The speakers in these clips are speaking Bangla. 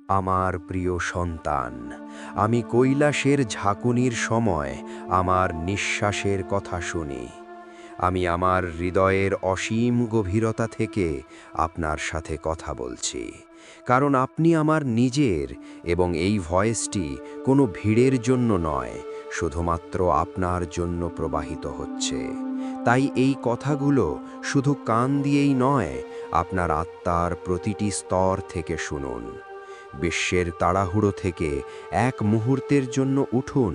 আমার প্রিয় সন্তান, আমি কৈলাসের ঝাঁকুনির সময় আমার নিঃশ্বাসের কথা শুনি। আমি আমার হৃদয়ের অসীম গভীরতা থেকে আপনার সাথে কথা বলছি, কারণ আপনি আমার নিজের, এবং এই ভয়েসটি কোনো ভিড়ের জন্য নয়, শুধুমাত্র আপনার জন্য প্রবাহিত হচ্ছে। তাই এই কথাগুলো শুধু কান দিয়েই নয়, আপনার আত্মার প্রতিটি স্তর থেকে শুনুন। বিশ্বের তাড়াহুড়ো থেকে এক মুহূর্তের জন্য উঠুন,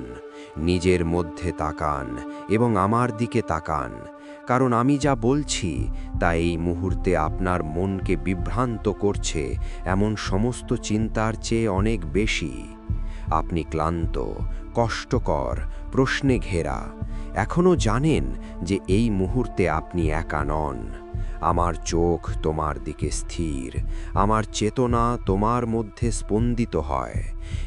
নিজের মধ্যে তাকান এবং আমার দিকে তাকান, কারণ আমি যা বলছি তা এই মুহূর্তে আপনার মনকে বিভ্রান্ত করছে এমন সমস্ত চিন্তার চেয়ে অনেক বেশি। আপনি ক্লান্ত, কষ্টকর, প্রশ্নে ঘেরা, এখনও জানেন যে এই মুহূর্তে আপনি একা নন। আমার চোখ তোমার দিকে স্থির, আমার চেতনা তোমার মধ্যে স্পন্দিত হয়,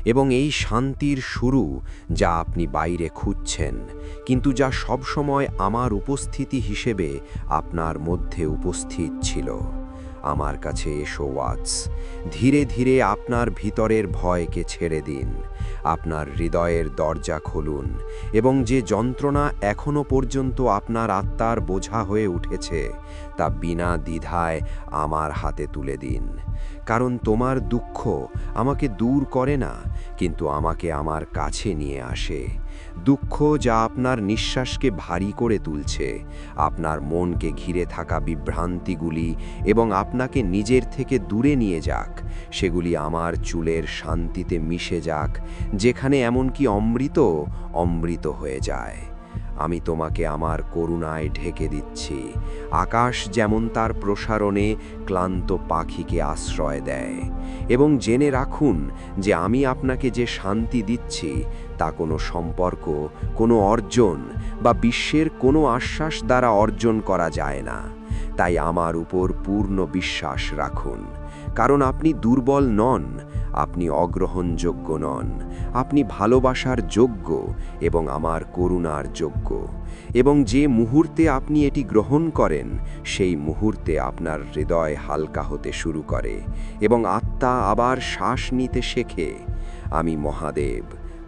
এবং এই শান্তির শুরু যা আপনি বাইরে খুঁজছেন, কিন্তু যা সবসময় আমার উপস্থিতি হিসেবে আপনার মধ্যে উপস্থিত ছিল। আমার কাছে এসো ওয়াটস। ধীরে ধীরে আপনার ভিতরের ভয়কে ছেড়ে দিন, আপনার হৃদয়ের দরজা খুলুন, এবং যে যন্ত্রণা এখনো পর্যন্ত আপনার আত্মার বোঝা হয়ে উঠেছে তা বিনা দ্বিধায় আমার হাতে তুলে দিন। কারণ তোমার দুঃখ আমাকে দূর করে না, কিন্তু আমাকে আমার কাছে নিয়ে আসে। দুঃখ যা আপনার নিঃশ্বাসকে ভারী করে তুলছে, আপনার মনকে ঘিরে থাকা বিভ্রান্তিগুলি এবং আপনাকে নিজের থেকে দূরে নিয়ে যাক, সেগুলি আমার চুলের শান্তিতে মিশে যাক, যেখানে এমনকি অমৃত হয়ে যায়। আমি তোমাকে আমার করুণায় ঢেকে দিচ্ছি। আকাশ যেমন তার প্রসারণে ক্লান্ত পাখিকে আশ্রয় দেয়। এবং জেনে রাখুন যে আমি আপনাকে যে শান্তি দিচ্ছি তা কোনো সম্পর্ক, কোনো অর্জন বা বিশ্বের কোনো আশ্বাস দ্বারা অর্জন করা যায় না। তাই আমার উপর পূর্ণ বিশ্বাস রাখুন, কারণ আপনি দুর্বল নন, আপনি অগ্রহণযোগ্য নন, আপনি ভালোবাসার যোগ্য এবং আমার করুণার যোগ্য। এবং যে মুহূর্তে আপনি এটি গ্রহণ করেন, সেই মুহূর্তে আপনার হৃদয় হালকা হতে শুরু করে এবং আত্মা আবার শ্বাস নিতে শেখে। আমি মহাদেব,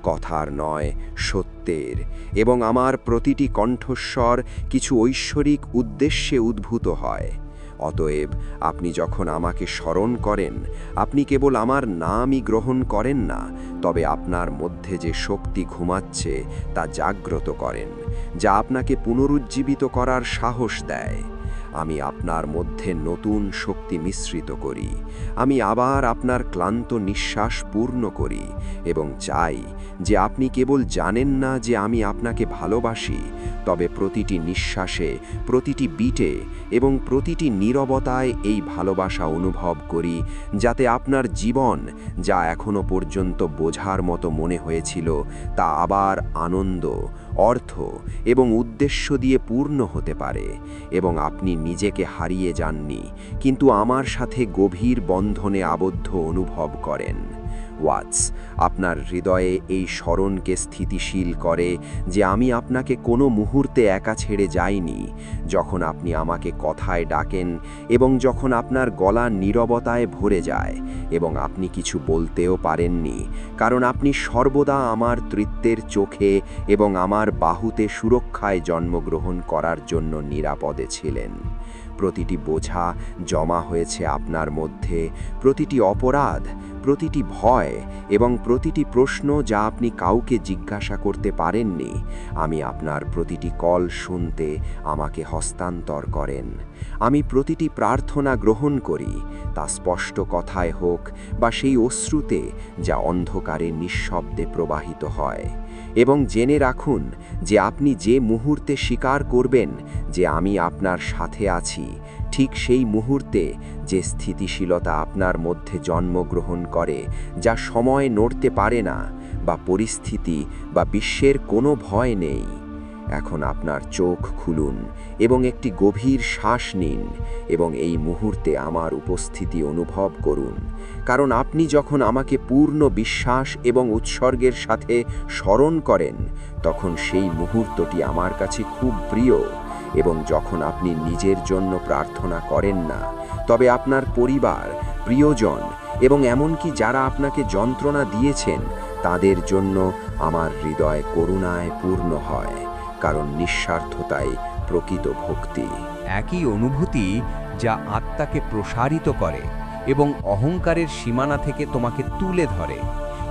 কথার নয় সত্যের, এবং আমার প্রতিটি কণ্ঠস্বর কিছু ঐশ্বরিক উদ্দেশ্যে উদ্ভূত হয়। অতএব আপনি যখন আমাকে স্মরণ করেন, আপনি কেবল আমার নামই গ্রহণ করেন না, তবে আপনার মধ্যে যে শক্তি ঘুমাচ্ছে তা জাগ্রত করেন, যা আপনাকে পুনরুজ্জীবিত করার সাহস দেয়। আমি আপনার মধ্যে নতুন শক্তি মিশ্রিত করি। আমি আবার আপনার ক্লান্ত নিঃশ্বাস পূর্ণ করি এবং চাই যে আপনি কেবল জানেন না যে আমি আপনাকে ভালোবাসি, তবে প্রতিটি নিঃশ্বাসে, প্রতিটি বিটে এবং প্রতিটি নীরবতায় এই ভালোবাসা অনুভব করি, যাতে আপনার জীবন, যা এখনো পর্যন্ত বোঝার মতো মনে হয়েছিল, তা আবার আনন্দ, অর্থ এবং উদ্দেশ্য দিয়ে পূর্ণ হতে পারে। এবং আপনি নিজেকে হারিয়ে যাননি, কিন্তু আমার সাথে গভীর বন্ধনে আবদ্ধ অনুভব করেন। ওয়াটস, আপনার হৃদয়ে এই স্মরণকে স্থিতিশীল করে যে আমি আপনাকে কোনো মুহূর্তে একা ছেড়ে যাইনি। যখন আপনি আমাকে কথায় ডাকেন এবং যখন আপনার গলা নীরবতায় ভরে যায় এবং আপনি কিছু বলতেও পারেননি, কারণ আপনি সর্বদা আমার তৃত্বের চোখে এবং আমার বাহুতে সুরক্ষায় জন্মগ্রহণ করার জন্য নিরাপদে ছিলেন। প্রতিটি বোঝা জমা হয়েছে আপনার মধ্যে, প্রতিটি অপরাধ, প্রতিটি ভয় এবং প্রতিটি প্রশ্ন যা আপনি কাউকে জিজ্ঞাসা করতে পারেননি, আমি আপনার প্রতিটি কল শুনতে আমাকে হস্তান্তর করেন। আমি প্রতিটি প্রার্থনা গ্রহণ করি, তা স্পষ্ট কথায় হোক বা সেই অশ্রুতে যা অন্ধকারে নিঃশব্দে প্রবাহিত হয়। এবং জেনে রাখুন যে আপনি যে মুহূর্তে স্বীকার করবেন যে আমি আপনার সাথে আছি, ঠিক সেই মুহূর্তে যে স্থিতিশীলতা আপনার মধ্যে জন্মগ্রহণ করে, যা সময় নড়তে পারে না, বা পরিস্থিতি বা বিশ্বের কোনো ভয় নেই। এখন আপনার চোখ খুলুন এবং একটি গভীর শ্বাস নিন এবং এই মুহূর্তে আমার উপস্থিতি অনুভব করুন, কারণ আপনি যখন আমাকে পূর্ণ বিশ্বাস এবং উৎসর্গের সাথে স্মরণ করেন, তখন সেই মুহূর্তটি আমার কাছে খুব প্রিয়। এবং যখন আপনি নিজের জন্য প্রার্থনা করেন না, তবে আপনার পরিবার, প্রিয়জন এবং এমনকি যারা আপনাকে যন্ত্রণা দিয়েছেন তাদের জন্য আমার হৃদয় করুণায় পূর্ণ হয়, কারণ নিঃস্বার্থতাই প্রকৃত ভক্তি। একই অনুভূতি যা আত্মাকে প্রসারিত করে এবং অহংকারের সীমানা থেকে তোমাকে তুলে ধরে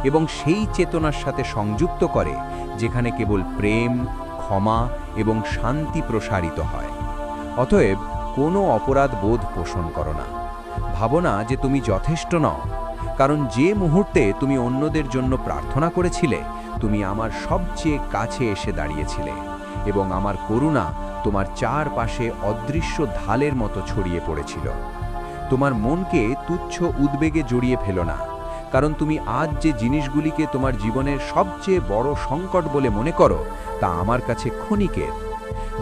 এবং সেই চেতনার সাথে সংযুক্ত করে যেখানে কেবল প্রেম, ক্ষমা এবং শান্তি প্রসারিত হয়। অতএব কোনো অপরাধ বোধ পোষণ করো না। ভাবো না যে তুমি যথেষ্ট নও, কারণ যে মুহূর্তে তুমি অন্যদের জন্য প্রার্থনা করেছিলে তুমি আমার সবচেয়ে কাছে এসে দাঁড়িয়েছিলে এবং আমার করুণা তোমার চারপাশে অদৃশ্য ঢালের মতো ছড়িয়ে পড়েছিল। তোমার মনকে তুচ্ছ উদ্বেগে জড়িয়ে ফেলো না, কারণ তুমি আজ যে জিনিসগুলিকে তোমার জীবনের সবচেয়ে বড় সংকট বলে মনে করো তা আমার কাছে ক্ষণিকের।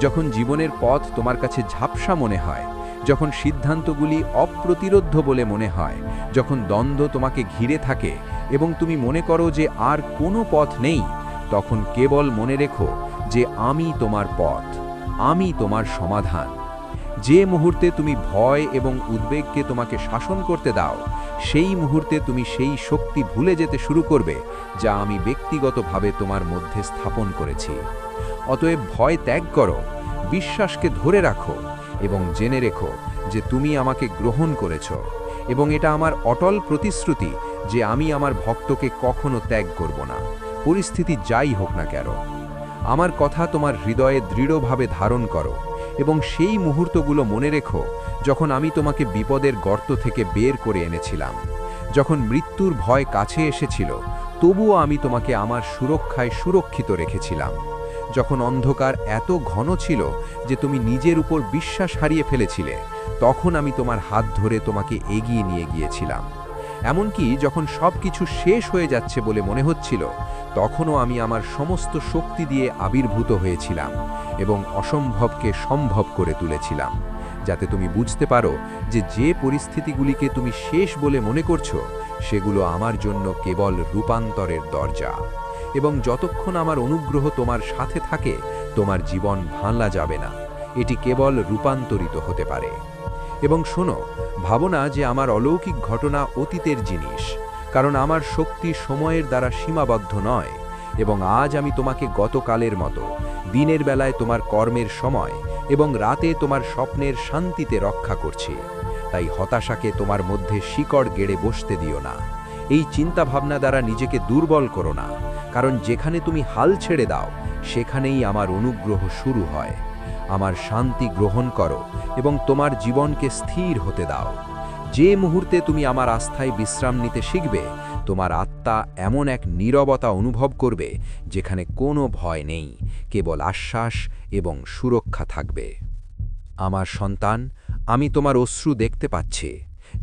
যখন জীবনের পথ তোমার কাছে ঝাপসা মনে হয়, যখন সিদ্ধান্তগুলি অপ্রতিরোধ্য বলে মনে হয়, যখন দ্বন্দ্ব তোমাকে ঘিরে থাকে এবং তুমি মনে করো যে আর কোনো পথ নেই, তখন কেবল মনে রেখো যে আমি তোমার পথ, আমি তোমার সমাধান। যে মুহূর্তে তুমি ভয় এবং উদ্বেগকে তোমাকে শাসন করতে দাও, সেই মুহূর্তে তুমি সেই শক্তি ভুলে যেতে শুরু করবে যা আমি ব্যক্তিগতভাবে তোমার মধ্যে স্থাপন করেছি। অতএব ভয় ত্যাগ করো, বিশ্বাসকে ধরে রাখো এবং জেনে রেখো যে তুমি আমাকে গ্রহণ করেছ এবং এটা আমার অটল প্রতিশ্রুতি যে আমি আমার ভক্তকে কখনো ত্যাগ করব না, পরিস্থিতি যাই হোক না কেন। আমার কথা তোমার হৃদয়ে দৃঢ়ভাবে ধারণ করো এবং সেই মুহূর্তগুলো মনে রেখো যখন আমি তোমাকে বিপদের গর্ত থেকে বের করে এনেছিলাম, যখন মৃত্যুর ভয় কাছে এসেছিল তবুও আমি তোমাকে আমার সুরক্ষায় সুরক্ষিত রেখেছিলাম, যখন অন্ধকার এত ঘন ছিল যে তুমি নিজের উপর বিশ্বাস হারিয়ে ফেলেছিলে তখন আমি তোমার হাত ধরে তোমাকে এগিয়ে নিয়ে গিয়েছিলাম, এমনকি যখন সব কিছু শেষ হয়ে যাচ্ছে বলে মনে হচ্ছিল তখনও আমি আমার সমস্ত শক্তি দিয়ে আবির্ভূত হয়েছিলাম এবং অসম্ভবকে সম্ভব করে তুলেছিলাম, যাতে তুমি বুঝতে পারো যে যে পরিস্থিতিগুলিকে তুমি শেষ বলে মনে করছো সেগুলো আমার জন্য কেবল রূপান্তরের দরজা, এবং যতক্ষণ আমার অনুগ্রহ তোমার সাথে থাকে তোমার জীবন ভাঙা যাবে না, এটি কেবল রূপান্তরিত হতে পারে। এবং শোনো, ভাবো না যে আমার অলৌকিক ঘটনা অতীতের জিনিস, কারণ আমার শক্তি সময়ের দ্বারা সীমাবদ্ধ নয় এবং আজ আমি তোমাকে গতকালের মতো দিনের বেলায় তোমার কর্মের সময় এবং রাতে তোমার স্বপ্নের শান্তিতে রক্ষা করছি। তাই হতাশাকে তোমার মধ্যে শিকড় গেড়ে বসতে দিও না, এই চিন্তাভাবনা দ্বারা নিজেকে দুর্বল করো না, কারণ যেখানে তুমি হাল ছেড়ে দাও সেখানেই আমার অনুগ্রহ শুরু হয়। আমার শান্তি গ্রহণ করো এবং তোমার জীবনকে স্থির হতে দাও। যে মুহূর্তে তুমি আমার আস্থায় বিশ্রাম নিতে শিখবে তোমার আত্মা এমন এক নীরবতা অনুভব করবে যেখানে কোনো ভয় নেই, কেবল আশ্বাস এবং সুরক্ষা থাকবে। আমার সন্তান, আমি তোমার অশ্রু দেখতে পাচ্ছি,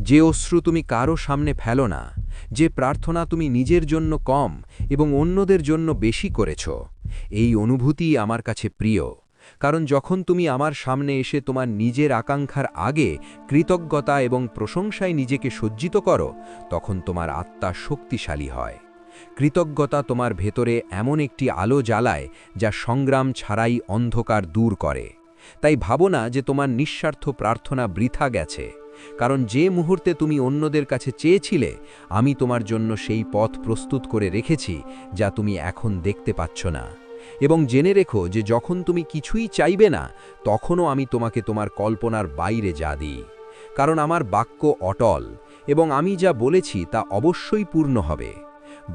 যে অশ্রু তুমি কারো সামনে ফেলো না, যে প্রার্থনা তুমি নিজের জন্য কম এবং অন্যদের জন্য বেশি করেছ। এই অনুভূতি আমার কাছে প্রিয়, কারণ যখন তুমি আমার সামনে এসে তোমার নিজের আকাঙ্ক্ষার আগে কৃতজ্ঞতা এবং প্রশংসায় নিজেকে সজ্জিত করো তখন তোমার আত্মা শক্তিশালী হয়। কৃতজ্ঞতা তোমার ভেতরে এমন একটি আলো জ্বালায় যা সংগ্রাম ছাড়াই অন্ধকার দূর করে। তাই ভাবো না যে তোমার নিঃস্বার্থ প্রার্থনা বৃথা গেছে, কারণ যে মুহূর্তে তুমি অন্যদের কাছে চেয়েছিলে আমি তোমার জন্য সেই পথ প্রস্তুত করে রেখেছি যা তুমি এখন দেখতে পাচ্ছ না। এবং জেনে রেখো যে যখন তুমি কিছুই চাইবে না তখনও আমি তোমাকে তোমার কল্পনার বাইরে যা দিই, কারণ আমার বাক্য অটল এবং আমি যা বলেছি তা অবশ্যই পূর্ণ হবে।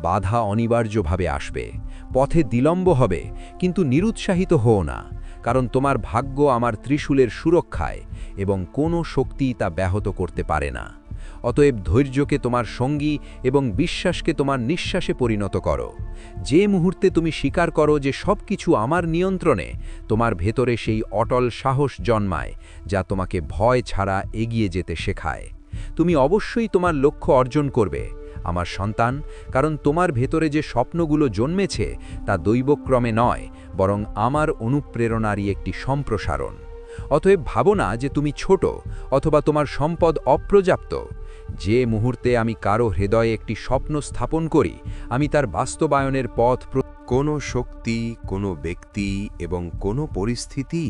বাধা অনিবার্যভাবে আসবে, পথে বিলম্ব হবে, কিন্তু নিরুৎসাহিত হও না, কারণ তোমার ভাগ্য আমার ত্রিশূলের সুরক্ষায় এবং কোনো শক্তি তা ব্যাহত করতে পারে না। অতএব ধৈর্যকে তোমার সঙ্গী এবং বিশ্বাসকে তোমার নিঃশ্বাসে পরিণত করো। যে মুহূর্তে তুমি স্বীকার করো যে সব কিছু আমার নিয়ন্ত্রণে, তোমার ভেতরে সেই অটল সাহস জন্মায় যা তোমাকে ভয় ছাড়া এগিয়ে যেতে শেখায়। তুমি অবশ্যই তোমার লক্ষ্য অর্জন করবে আমার সন্তান, কারণ তোমার ভেতরে যে স্বপ্নগুলো জন্মেছে তা দৈবক্রমে নয়, বরং আমার অনুপ্রেরণারই একটি সম্প্রসারণ। অতএব ভাবো না যে তুমি ছোট অথবা তোমার সম্পদ অপর্যাপ্ত। যে মুহূর্তে আমি কারো হৃদয়ে একটি স্বপ্ন স্থাপন করি আমি তার বাস্তবায়নের পথ কোনো শক্তি, কোনো ব্যক্তি এবং কোনো পরিস্থিতি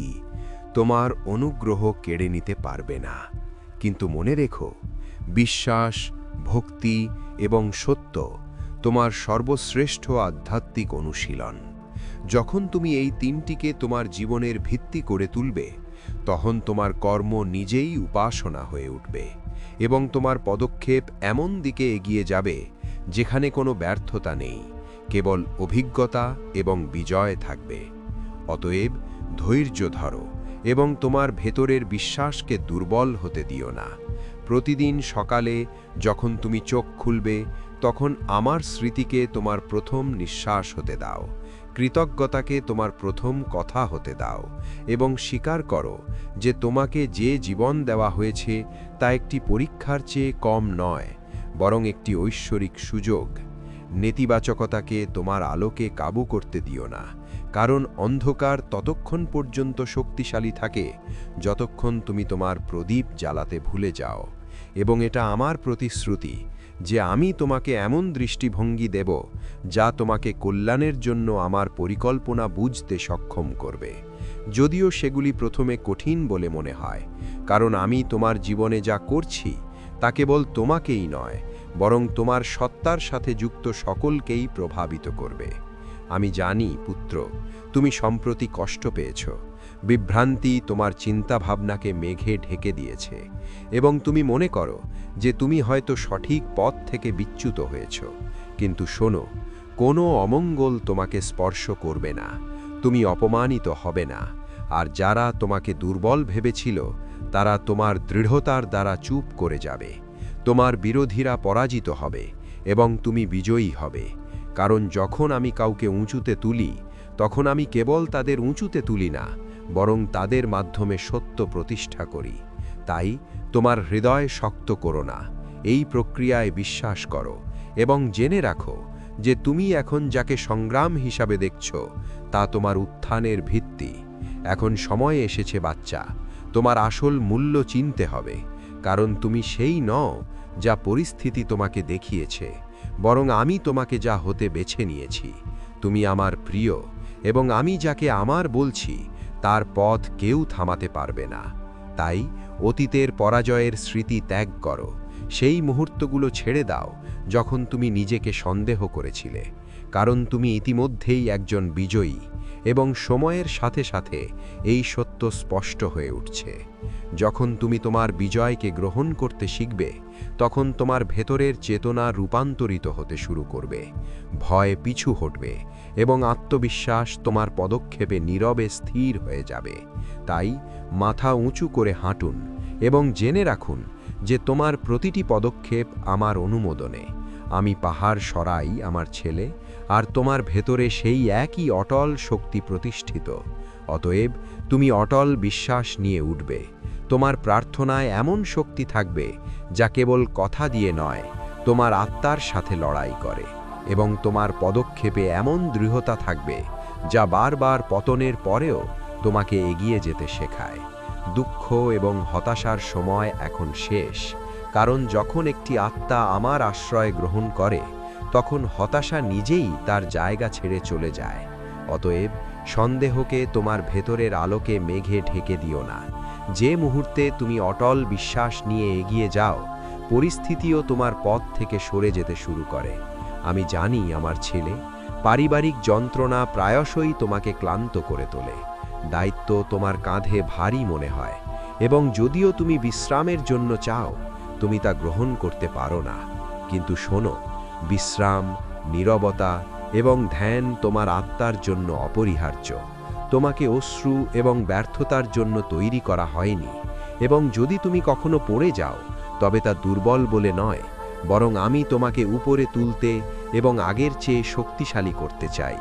তোমার অনুগ্রহ কেড়ে নিতে পারবে না, কিন্তু মনে রেখো, বিশ্বাস, ভক্তি এবং সত্য তোমার সর্বশ্রেষ্ঠ আধ্যাত্মিক অনুশীলন। যখন তুমি এই তিনটিকে তোমার জীবনের ভিত্তি করে তুলবে, তখন তোমার কর্ম নিজেই উপাসনা হয়ে উঠবে এবং তোমার পদক্ষেপ এমন দিকে এগিয়ে যাবে যেখানে কোনো ব্যর্থতা নেই, কেবল অভিজ্ঞতা এবং বিজয় থাকবে। অতএব ধৈর্য ধরো এবং তোমার ভেতরের বিশ্বাসকে দুর্বল হতে দিও না। প্রতিদিন সকালে যখন তুমি চোখ খুলবে, তখন আমার স্মৃতিকে তোমার প্রথম নিঃশ্বাস হতে দাও, কৃতজ্ঞতাকে তোমার প্রথম কথা হতে দাও এবং স্বীকার করো যে তোমাকে যে জীবন দেওয়া হয়েছে তা একটি পরীক্ষার চেয়ে কম নয়, বরং একটি ঐশ্বরিক সুযোগ। নেতিবাচকতাকে তোমার আলোকে কাবু করতে দিও না, কারণ অন্ধকার ততক্ষণ পর্যন্ত শক্তিশালী থাকে যতক্ষণ তুমি তোমার প্রদীপ জ্বালাতে ভুলে যাও। এবং এটা আমার প্রতিশ্রুতি যে আমি তোমাকে এমন দৃষ্টিভঙ্গি দেব যা তোমাকে কল্যাণের জন্য আমার পরিকল্পনা বুঝতে সক্ষম করবে, যদিও সেগুলি প্রথমে কঠিন বলে মনে হয়, কারণ আমি তোমার জীবনে যা করছি তা কেবল তোমাকেই নয়, বরং তোমার সত্তার সাথে যুক্ত সকলকেই প্রভাবিত করবে। আমি জানি পুত্র, তুমি সম্প্রতি কষ্ট পেয়েছ, বিভ্রান্তি তোমার চিন্তাভাবনাকে মেঘে ঢেকে দিয়েছে এবং তুমি মনে করো যে তুমি হয়তো সঠিক পথ থেকে বিচ্যুত হয়েছ। কিন্তু শোনো, কোনো অমঙ্গল তোমাকে স্পর্শ করবে না, তুমি অপমানিত হবে না, আর যারা তোমাকে দুর্বল ভেবেছিল তারা তোমার দৃঢ়তার দ্বারা চুপ করে যাবে। তোমার বিরোধীরা পরাজিত হবে এবং তুমি বিজয়ী হবে, কারণ যখন আমি কাউকে উঁচুতে তুলি, তখন আমি কেবল তাদের উঁচুতে তুলি না, বরং তাদের মাধ্যমে সত্য প্রতিষ্ঠা করি। তাই তোমার হৃদয় শক্ত করো না, এই প্রক্রিয়ায় বিশ্বাস করো এবং জেনে রাখো যে তুমি এখন যাকে সংগ্রাম হিসাবে দেখছ তা তোমার উত্থানের ভিত্তি। এখন সময় এসেছে বাচ্চা, তোমার আসল মূল্য চিনতে হবে, কারণ তুমি সেই নও যা পরিস্থিতি তোমাকে দেখিয়েছে, বরং আমি তোমাকে যা হতে বেছে নিয়েছি। তুমি আমার প্রিয় এবং আমি যাকে আমার বলছি তার পথ কেউ থামাতে পারবে না। তাই অতীতের পরাজয়ের স্মৃতি ত্যাগ করো, সেই মুহূর্তগুলো ছেড়ে দাও যখন তুমি নিজেকে সন্দেহ করেছিলে, কারণ তুমি ইতিমধ্যেই একজন বিজয়ী এবং সময়ের সাথে সাথে এই সত্য স্পষ্ট হয়ে উঠছে। যখন তুমি তোমার বিজয়কে গ্রহণ করতে শিখবে, তখন তোমার ভেতরের চেতনা রূপান্তরিত হতে শুরু করবে, ভয় পিছু হটবে এবং আত্মবিশ্বাস তোমার পদক্ষেপে নীরবে স্থির হয়ে যাবে। তাই মাথা উঁচু করে হাঁটুন এবং জেনে রাখুন যে তোমার প্রতিটি পদক্ষেপ আমার অনুমোদনে। আমি পাহাড় সরাই আমার ছেলে, আর তোমার ভেতরে সেই একই অটল শক্তি প্রতিষ্ঠিত। অতএব তুমি অটল বিশ্বাস নিয়ে উঠবে। তোমার প্রার্থনায় এমন শক্তি থাকবে যা কেবল কথা দিয়ে নয়, তোমার আত্মার সাথে লড়াই করে, এবং তোমার পদক্ষেপে এমন দৃঢ়তা থাকবে যা বারবার পতনের পরেও তোমাকে এগিয়ে যেতে শেখায়। দুঃখ এবং হতাশার সময় এখন শেষ, কারণ যখন একটি আত্মা আমার আশ্রয় গ্রহণ করে, তখন হতাশা নিজেই তার জায়গা ছেড়ে চলে যায়। অতএব সন্দেহকে তোমার ভেতরের আলোকে মেঘে ঢেকে দিও না। যে মুহূর্তে তুমি অটল বিশ্বাস নিয়ে এগিয়ে যাও, পরিস্থিতিও তোমার পথ থেকে সরে যেতে শুরু করে। আমি জানি আমার ছেলে, পারিবারিক যন্ত্রণা প্রায়শই তোমাকে ক্লান্ত করে তোলে, দায়িত্ব তোমার কাঁধে ভারী মনে হয়, এবং যদিও তুমি বিশ্রামের জন্য চাও, তুমি তা গ্রহণ করতে পারো না। কিন্তু শোনো, বিশ্রাম, নীরবতা এবং ধ্যান তোমার আত্মার জন্য অপরিহার্য। তোমাকে অশ্রু এবং ব্যর্থতার জন্য তৈরি করা হয়নি, এবং যদি তুমি কখনো পড়ে যাও, তবে তা দুর্বল বলে নয়, বরং আমি তোমাকে উপরে তুলতে এবং আগের চেয়ে শক্তিশালী করতে চাই।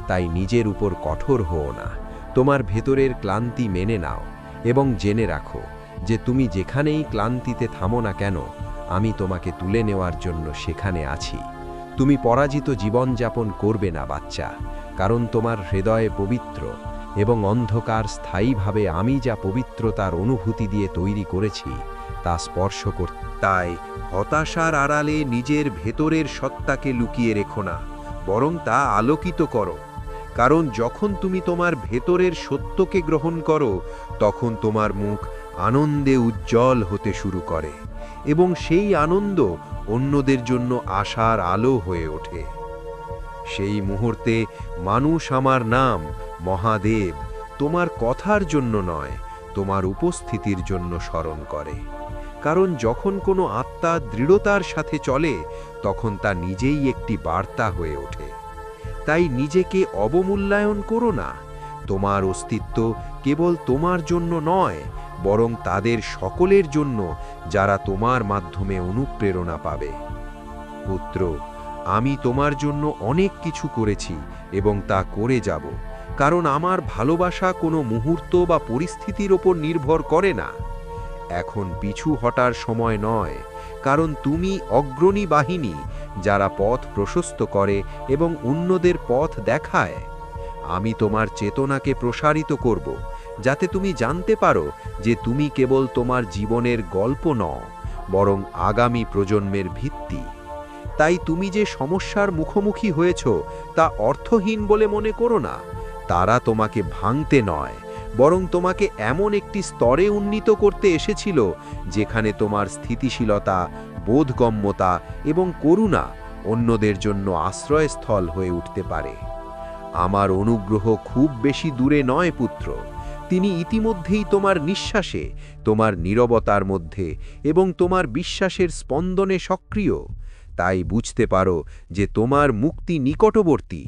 তাই নিজের উপর কঠোর হও না, তোমার ভেতরের ক্লান্তি মেনে নাও এবং জেনে রাখো যে তুমি যেখানেই ক্লান্তিতে থামো না কেন, আমি তোমাকে তুলে নেওয়ার জন্য সেখানে আছি। তুমি পরাজিত জীবনযাপন করবে না বাচ্চা, কারণ তোমার হৃদয়ে পবিত্র, এবং অন্ধকার স্থায়ীভাবে আমি যা পবিত্রতার অনুভূতি দিয়ে তৈরি করেছি তা স্পর্শ করতে। তাই হতাশার আড়ালে নিজের ভেতরের সত্তাকে লুকিয়ে রেখো না, বরং তা আলোকিত করো। কারণ যখন তুমি তোমার ভেতরের সত্যকে গ্রহণ করো, তখন তোমার মুখ আনন্দে উজ্জ্বল হতে শুরু করে এবং সেই আনন্দ অন্যদের জন্য আশার আলো হয়ে ওঠে। সেই মুহূর্তে মানুষ আমার নাম মহাদেব তোমার কথার জন্য নয়, তোমার উপস্থিতির জন্য স্মরণ করে। কারণ যখন কোনো আত্মা দৃঢ়তার সাথে চলে তখন তা নিজেই একটি বার্তা হয়ে ওঠে। তাই নিজেকে অবমূল্যায়ন করো না। তোমার অস্তিত্ব কেবল তোমার জন্য নয়, বরং তাদের সকলের জন্য যারা তোমার মাধ্যমে অনুপ্রেরণা পাবে। পুত্র, আমি তোমার জন্য অনেক কিছু করেছি এবং তা করে যাব, কারণ আমার ভালোবাসা কোনো মুহূর্ত বা পরিস্থিতির ওপর নির্ভর করে না। এখন পিছু হটার সময় নয়, কারণ তুমি অগ্রণী বাহিনী যারা পথ প্রশস্ত করে এবং অন্যদের পথ দেখায়। আমি তোমার চেতনাকে প্রসারিত করব, যাতে তুমি জানতে পারো যে তুমি কেবল তোমার জীবনের গল্প নও, বরং আগামী প্রজন্মের ভিত্তি। তাই তুমি যে সমস্যার মুখোমুখি হয়েছ তা অর্থহীন বলে মনে করো না। তারা তোমাকে ভাঙতে নয়, বরং তোমাকে এমন একটি স্তরে উন্নীত করতে এসেছিল যেখানে তোমার স্থিতিশীলতা, বোধগম্যতা এবং করুণা অন্যদের জন্য আশ্রয়স্থল হয়ে উঠতে পারে। আমার অনুগ্রহ খুব বেশি দূরে নয় পুত্র, তিনি ইতিমধ্যেই তোমার নিঃশ্বাসে, তোমার নীরবতার মধ্যে এবং তোমার বিশ্বাসের স্পন্দনে সক্রিয়। তাই বুঝতে পারো যে তোমার মুক্তি নিকটবর্তী।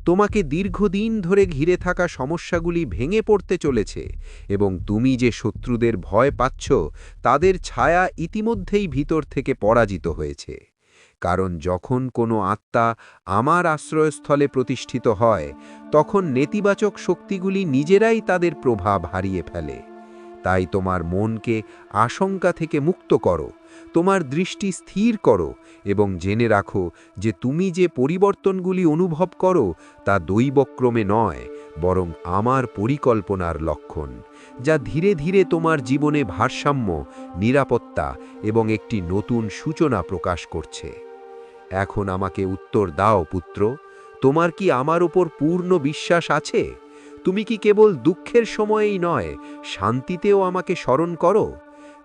তোমাকে দীর্ঘদিন ধরে ঘিরে থাকা সমস্যাগুলি ভেঙে পড়তে চলেছে এবং তুমি যে শত্রুদের ভয় পাচ্ছ তাদের ছায়া ইতিমধ্যেই ভিতর থেকে পরাজিত হয়েছে। কারণ যখন কোনো আত্মা আমার আশ্রয়স্থলে প্রতিষ্ঠিত হয় তখন নেতিবাচক শক্তিগুলি নিজেরাই তাদের প্রভাব হারিয়ে ফেলে। তাই তোমার মনকে আশঙ্কা থেকে মুক্ত করো, তোমার দৃষ্টি স্থির করো এবং জেনে রাখো যে তুমি যে পরিবর্তনগুলি অনুভব করো তা দৈবক্রমে নয়, বরং আমার পরিকল্পনার লক্ষণ, যা ধীরে ধীরে তোমার জীবনে ভারসাম্য, নিরাপত্তা এবং একটি নতুন সূচনা প্রকাশ করছে। এখন আমাকে উত্তর দাও পুত্র, তোমার কি আমার উপর পূর্ণ বিশ্বাস আছে? তুমি কি কেবল দুঃখের সময়েই নয়, শান্তিতেও আমাকে স্মরণ করো?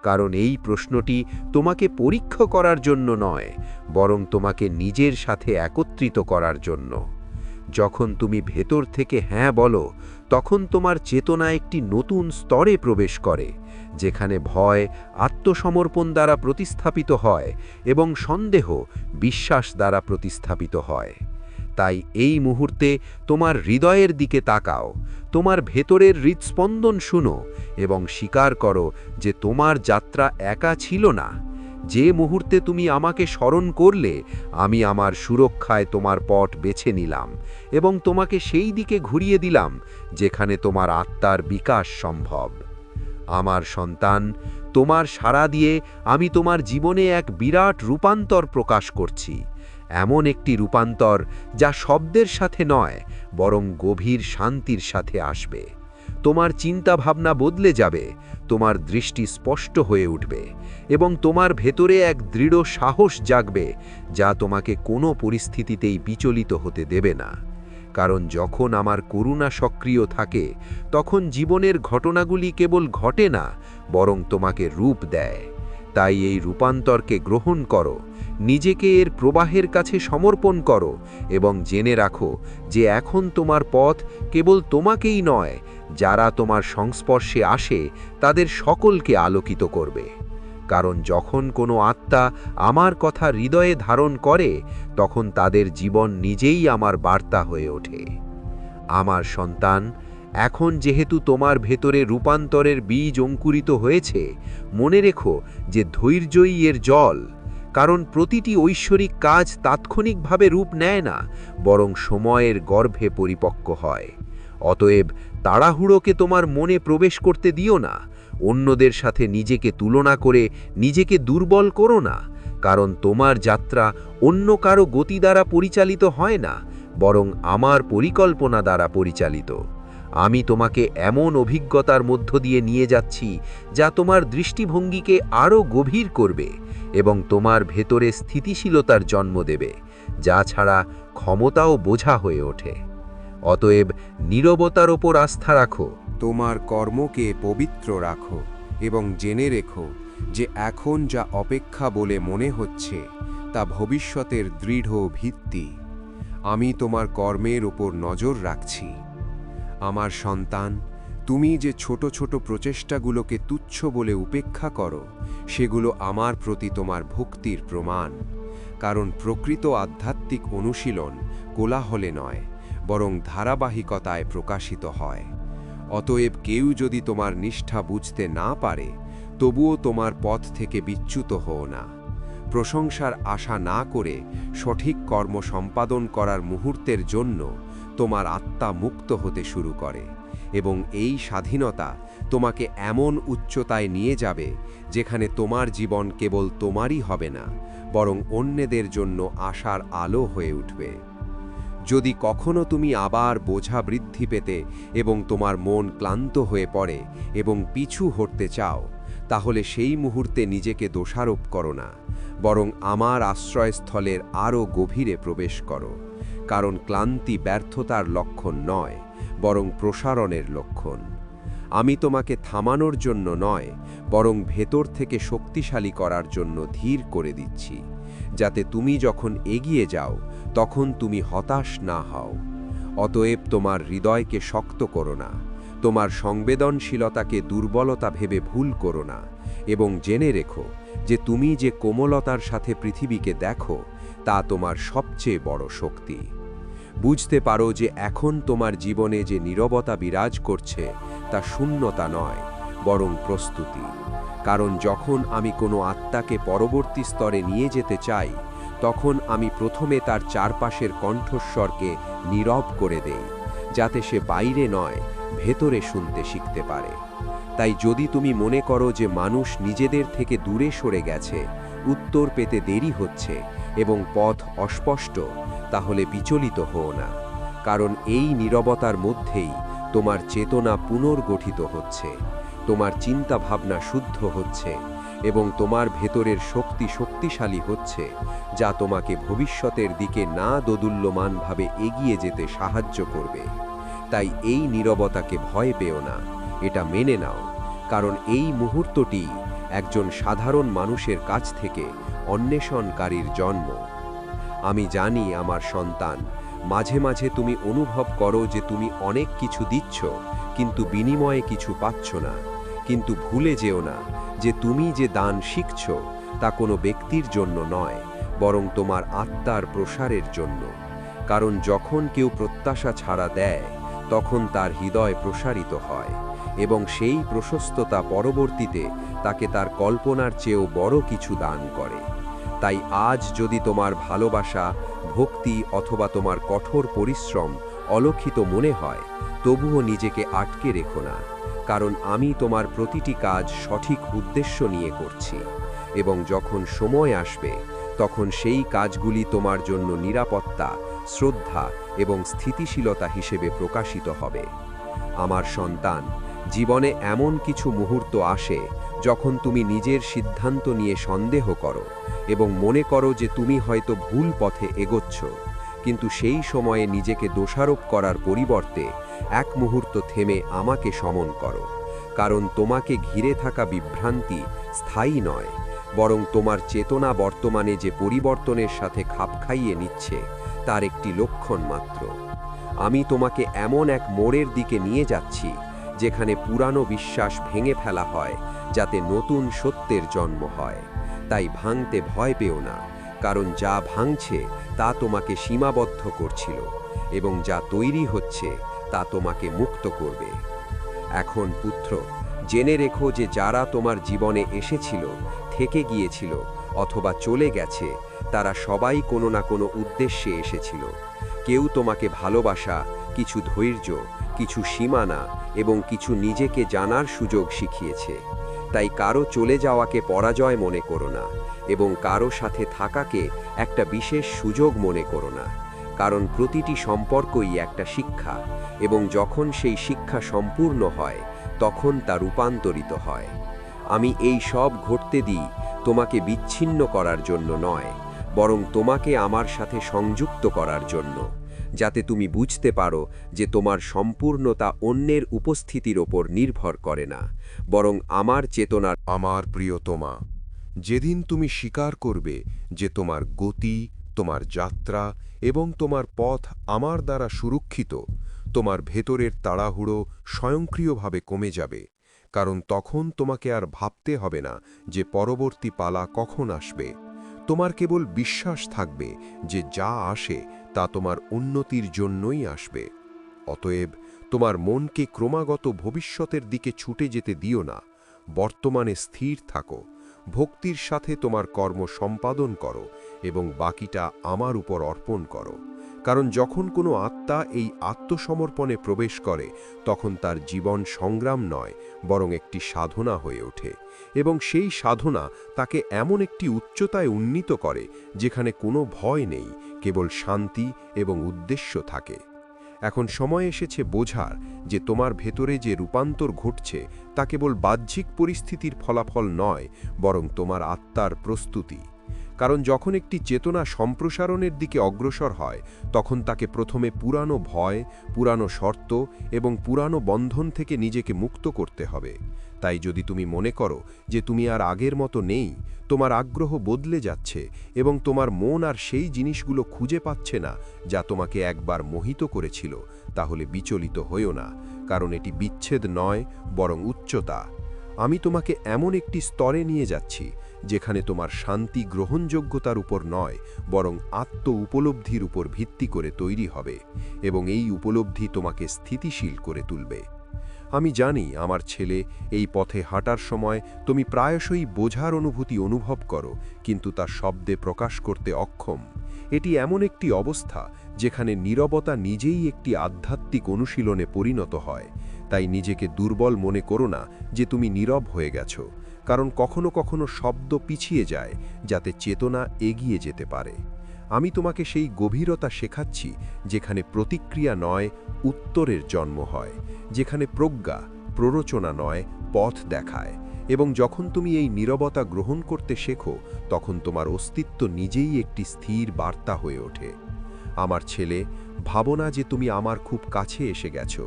কারণ এই প্রশ্নটি তোমাকে পরীক্ষা করার জন্য নয়, বরং তোমাকে নিজের সাথে একত্রিত করার জন্য। যখন তুমি ভেতর থেকে হ্যাঁ বলো, তখন তোমার চেতনা একটি নতুন স্তরে প্রবেশ করে, যেখানে ভয় আত্মসমর্পণ দ্বারা প্রতিস্থাপিত হয় এবং সন্দেহ বিশ্বাস দ্বারা প্রতিস্থাপিত হয়। তাই এই মুহূর্তে তোমার হৃদয়ের দিকে তাকাও, তোমার ভেতরের হৃৎস্পন্দন শুনো এবং স্বীকার করো যে তোমার যাত্রা একা ছিল না। যে মুহূর্তে তুমি আমাকে স্মরণ করলে, আমি আমার সুরক্ষায় তোমার পথ বেছে নিলাম এবং তোমাকে সেই দিকে ঘুরিয়ে দিলাম যেখানে তোমার আত্মার বিকাশ সম্ভব। আমার সন্তান, তোমার সাড়া দিয়ে আমি তোমার জীবনে এক বিরাট রূপান্তর প্রকাশ করছি। এমন একটি রূপান্তর যা শব্দের সাথে নয়, বরং গভীর শান্তির সাথে আসবে। তোমার চিন্তাভাবনা বদলে যাবে, তোমার দৃষ্টি স্পষ্ট হয়ে উঠবে এবং তোমার ভেতরে এক দৃঢ় সাহস জাগবে যা তোমাকে কোনো পরিস্থিতিতেই বিচলিত হতে দেবে না। কারণ যখন আমার করুণা সক্রিয় থাকে তখন জীবনের ঘটনাগুলি কেবল ঘটে না, বরং তোমাকে রূপ দেয়। তাই এই রূপান্তরকে গ্রহণ করো, নিজেকে এর প্রবাহের কাছে সমর্পণ করো এবং জেনে রাখো যে এখন তোমার পথ কেবল তোমাকেই নয়, যারা তোমার সংস্পর্শে আসে তাদের সকলকে আলোকিত করবে। কারণ যখন কোনো আত্মা আমার কথা হৃদয়ে ধারণ করে তখন তাদের জীবন নিজেই আমার বার্তা হয়ে ওঠে। আমার সন্তান, এখন যেহেতু তোমার ভেতরে রূপান্তরের বীজ অঙ্কুরিত হয়েছে, মনে রেখো যে ধৈর্যই এর জল। কারণ প্রতিটি ঐশ্বরিক কাজ তাৎক্ষণিকভাবে রূপ নেয় না, বরং সময়ের গর্ভে পরিপক্ক হয়। অতএব তাড়াহুড়োকে তোমার মনে প্রবেশ করতে দিও না। অন্যদের সাথে নিজেকে তুলনা করে নিজেকে দুর্বল করো না, কারণ তোমার যাত্রা অন্য কারো গতি দ্বারা পরিচালিত হয় না, বরং আমার পরিকল্পনা দ্বারা পরিচালিত। আমি তোমাকে এমন অভিজ্ঞতার মধ্য দিয়ে নিয়ে যাচ্ছি যা তোমার দৃষ্টিভঙ্গিকে আরও গভীর করবে এবং তোমার ভেতরে স্থিতিশীলতার জন্ম দেবে, যা ছাড়া ক্ষমতাও বোঝা হয়ে ওঠে। অতএব নীরবতার ওপর আস্থা রাখো, তোমার কর্মকে পবিত্র রাখো এবং জেনে রেখো যে এখন যা অপেক্ষা বলে মনে হচ্ছে তা ভবিষ্যতের দৃঢ় ভিত্তি। আমি তোমার কর্মের ওপর নজর রাখছি। আমার সন্তান, তুমি যে ছোট ছোট প্রচেষ্টাগুলোকে তুচ্ছ বলে উপেক্ষা করো, সেগুলো আমার প্রতি তোমার ভক্তির প্রমাণ। কারণ প্রকৃত আধ্যাত্মিক অনুশীলন কোলাহলে নয়, বরং ধারাবাহিকতায় প্রকাশিত হয়। অতএব কেউ যদি তোমার নিষ্ঠা বুঝতে না পারে, তবুও তোমার পথ থেকে বিচ্যুত হও না। প্রশংসার আশা না করে সঠিক কর্ম সম্পাদন করার মুহূর্তের জন্য তোমার আত্মা মুক্ত হতে শুরু করে, এবং এই স্বাধীনতা তোমাকে এমন উচ্চতায় নিয়ে যাবে যেখানে তোমার জীবন কেবল তোমারই হবে না, বরং অন্যদের জন্য আশার আলো হয়ে উঠবে। যদি কখনো তুমি আবার বোঝা বৃদ্ধি পেতে এবং তোমার মন ক্লান্ত হয়ে পড়ে এবং পিছু হটতে চাও, তাহলে সেই মুহূর্তে নিজেকে দোষারোপ করো না, বরং আমার আশ্রয়স্থলের আরও গভীরে প্রবেশ করো। কারণ ক্লান্তি ব্যর্থতার লক্ষণ নয়, বরং প্রসারণের লক্ষণ। আমি তোমাকে থামানোর জন্য নয়, বরং ভেতর থেকে শক্তিশালী করার জন্য ধীর করে দিচ্ছি, যাতে তুমি যখন এগিয়ে যাও তখন তুমি হতাশ না হও। অতএব তোমার হৃদয়কে শক্ত করো না, তোমার সংবেদনশীলতাকে দুর্বলতা ভেবে ভুল করো না, এবং জেনে রেখো যে তুমি যে কোমলতার সাথে পৃথিবীকে দেখো তা তোমার সবচেয়ে বড় শক্তি। বুঝতে পারো যে এখন তোমার জীবনে যে নীরবতা বিরাজ করছে তা শূন্যতা নয়, বরং প্রস্তুতি। কারণ যখন আমি কোনো আত্মাকে পরবর্তী স্তরে নিয়ে যেতে চাই, তখন আমি প্রথমে তার চারপাশের কণ্ঠস্বরকে নীরব করে দেই, যাতে সে বাইরে নয়, ভেতরে শুনতে শিখতে পারে। তাই যদি তুমি মনে করো যে মানুষ নিজেদের থেকে দূরে সরে গেছে, উত্তর পেতে দেরি হচ্ছে এবং পথ অস্পষ্ট, তাহলে বিচলিত হও না। কারণ এই নীরবতার মধ্যেই তোমার চেতনা পুনর্গঠিত হচ্ছে, তোমার চিন্তা ভাবনা শুদ্ধ হচ্ছে এবং তোমার ভেতরের শক্তি শক্তিশালী হচ্ছে, যা তোমাকে ভবিষ্যতের দিকে না দোদুল্যমানভাবে এগিয়ে যেতে সাহায্য করবে। তাই এই নীরবতাকে ভয় পেও না, এটা মেনে নাও। কারণ এই মুহূর্তটি একজন সাধারণ মানুষের কাছ থেকে অন্বেষণকারীর জন্ম। আমি জানি আমার সন্তান, মাঝে মাঝে তুমি অনুভব করো যে তুমি অনেক কিছু দিচ্ছ, কিন্তু বিনিময়ে কিছু পাচ্ছ না। কিন্তু ভুলে যেও না যে তুমি যে দান শিখছ তা কোনো ব্যক্তির জন্য নয়, বরং তোমার আত্মার প্রসারের জন্য। কারণ যখন কেউ প্রত্যাশা ছাড়া দেয়, তখন তার হৃদয় প্রসারিত হয় এবং সেই প্রশস্ততা পরবর্তীতে তাকে তার কল্পনার চেয়েও বড় কিছু দান করে। তাই আজ যদি তোমার ভালোবাসা, ভক্তি অথবা তোমার কঠোর পরিশ্রম অলক্ষিত মনে হয়, তবুও নিজেকে আটকে রেখো না। কারণ আমি তোমার প্রতিটি কাজ সঠিক উদ্দেশ্য নিয়ে করছি, এবং যখন সময় আসবে তখন সেই কাজগুলি তোমার জন্য নিরাপত্তা, শ্রদ্ধা এবং স্থিতিশীলতা হিসেবে প্রকাশিত হবে। আমার সন্তান, জীবনে এমন কিছু মুহূর্ত আসে যখন তুমি নিজের সিদ্ধান্ত নিয়ে সন্দেহ করো এবং মনে করো যে তুমি হয়তো ভুল পথে এগোচ্ছ। কিন্তু সেই সময়ে নিজেকে দোষারোপ করার পরিবর্তে এক মুহূর্ত থেমে আমাকে সমন করো। কারণ তোমাকে ঘিরে থাকা বিভ্রান্তি স্থায়ী নয়, বরং তোমার চেতনা বর্তমানে যে পরিবর্তনের সাথে খাপ খাইয়ে নিচ্ছে তার একটি লক্ষণ মাত্র। আমি তোমাকে এমন এক মোড়ের দিকে নিয়ে যাচ্ছি যেখানে পুরানো বিশ্বাস ভেঙে ফেলা হয়, যাতে নতুন সত্যের জন্ম হয়। তাই ভাঙতে ভয় পেও না, কারণ যা ভাঙছে তা তোমাকে সীমাবদ্ধ করছিল, এবং যা তৈরি হচ্ছে তা তোমাকে মুক্ত করবে। এখন পুত্র, জেনে রেখো যে যারা তোমার জীবনে এসেছিল, থেকে গিয়েছিল অথবা চলে গেছে, তারা সবাই কোনো না কোনো উদ্দেশ্যে এসেছিল। কেউ তোমাকে ভালোবাসা, কিছু ধৈর্য, কিছু সীমানা এবং কিছু নিজেকে জানার সুযোগ শিখিয়েছে। তাই কারো চলে যাওয়াকে পরাজয় মনে করো না, এবং কারো সাথে থাকাকে একটা বিশেষ সুযোগ মনে করো না। কারণ প্রতিটি সম্পর্কই একটা শিক্ষা, এবং যখন সেই শিক্ষা সম্পূর্ণ হয় তখন তা রূপান্তরিত হয়। আমি এই সব ঘটতে দিই তোমাকে বিচ্ছিন্ন করার জন্য নয়, বরং তোমাকে আমার সাথে সংযুক্ত করার জন্য। যাতে তুমি বুঝতে পারো যে তোমার সম্পূর্ণতা অন্যের উপস্থিতির ওপর নির্ভর করে না, বরং আমার চেতনার। আমার প্রিয়তমা, যেদিন তুমি স্বীকার করবে যে তোমার গতি, তোমার যাত্রা এবং তোমার পথ আমার দ্বারা সুরক্ষিত, তোমার ভেতরের তাড়াহুড়ো স্বয়ংক্রিয়ভাবে কমে যাবে, কারণ তখন তোমাকে আর ভাবতে হবে না যে পরবর্তী পালা কখন আসবে। তোমার কেবল বিশ্বাস থাকবে যে যা আসে তা তোমার উন্নতির জন্যই আসবে। অতএব তোমার মনকে ক্রমাগত ভবিষ্যতের দিকে ছুটে যেতে দিও না, বর্তমানে স্থির থাকো, ভক্তির সাথে তোমার কর্ম সম্পাদন করো এবং বাকিটা আমার উপর অর্পণ করো। কারণ যখন কোনো আত্মা এই আত্মসমর্পণে প্রবেশ করে, তখন তার জীবন সংগ্রাম নয়, বরং একটি সাধনা হয়ে ওঠে, এবং সেই সাধনা তাকে এমন একটি উচ্চতায় উন্নীত করে যেখানে কোনো ভয় নেই, কেবল শান্তি এবং উদ্দেশ্য থাকে। এখন সময় এসেছে বোঝার যে তোমার ভেতরে যে রূপান্তর ঘটছে তা কেবল বাহ্যিক পরিস্থিতির ফলাফল নয়, বরং তোমার আত্মার প্রস্তুতি। কারণ যখন একটি চেতনা সম্প্রসারণের দিকে অগ্রসর হয়, তখন তাকে প্রথমে পুরানো ভয়, পুরানো শর্ত এবং পুরানো বন্ধন থেকে নিজেকে মুক্ত করতে হবে। তাই যদি তুমি মনে করো যে তুমি আর আগের মতো নেই, তোমার আগ্রহ বদলে যাচ্ছে এবং তোমার মন আর সেই জিনিসগুলো খুঁজে পাচ্ছে না যা তোমাকে একবার মোহিত করেছিল, তাহলে বিচলিত হইও না, কারণ এটি বিচ্ছেদ নয়, বরং উচ্চতা। আমি তোমাকে এমন একটি স্তরে নিয়ে যাচ্ছি যেখানে তোমার শান্তি গ্রহণযোগ্যতার উপর নয়, বরং আত্ম উপলব্ধির উপর ভিত্তি করে তৈরি হবে, এবং এই উপলব্ধি তোমাকে স্থিতিশীল করে তুলবে। আমি জানি আমার ছেলে, এই পথে হাঁটার সময় তুমি প্রায়শই বোঝার অনুভূতি অনুভব করো, কিন্তু তা শব্দে প্রকাশ করতে অক্ষম। এটি এমন একটি অবস্থা যেখানে নীরবতা নিজেই একটি আধ্যাত্মিক অনুশীলনে পরিণত হয়। তাই নিজেকে দুর্বল মনে করো না যে তুমি নীরব হয়ে গেছো, কারণ কখনো কখনো শব্দ পিছিয়ে যায় যাতে চেতনা এগিয়ে যেতে পারে। আমি তোমাকে সেই গভীরতা শেখাচ্ছি যেখানে প্রতিক্রিয়া নয়, উত্তরের জন্ম হয়, যেখানে প্রজ্ঞা প্ররোচনা নয়, পথ দেখায়। এবং যখন তুমি এই নীরবতা গ্রহণ করতে শেখো, তখন তোমার অস্তিত্ব নিজেই একটি স্থির বার্তা হয়ে ওঠে। আমার ছেলে, ভাবো না যে তুমি আমার খুব কাছে এসে গেছো।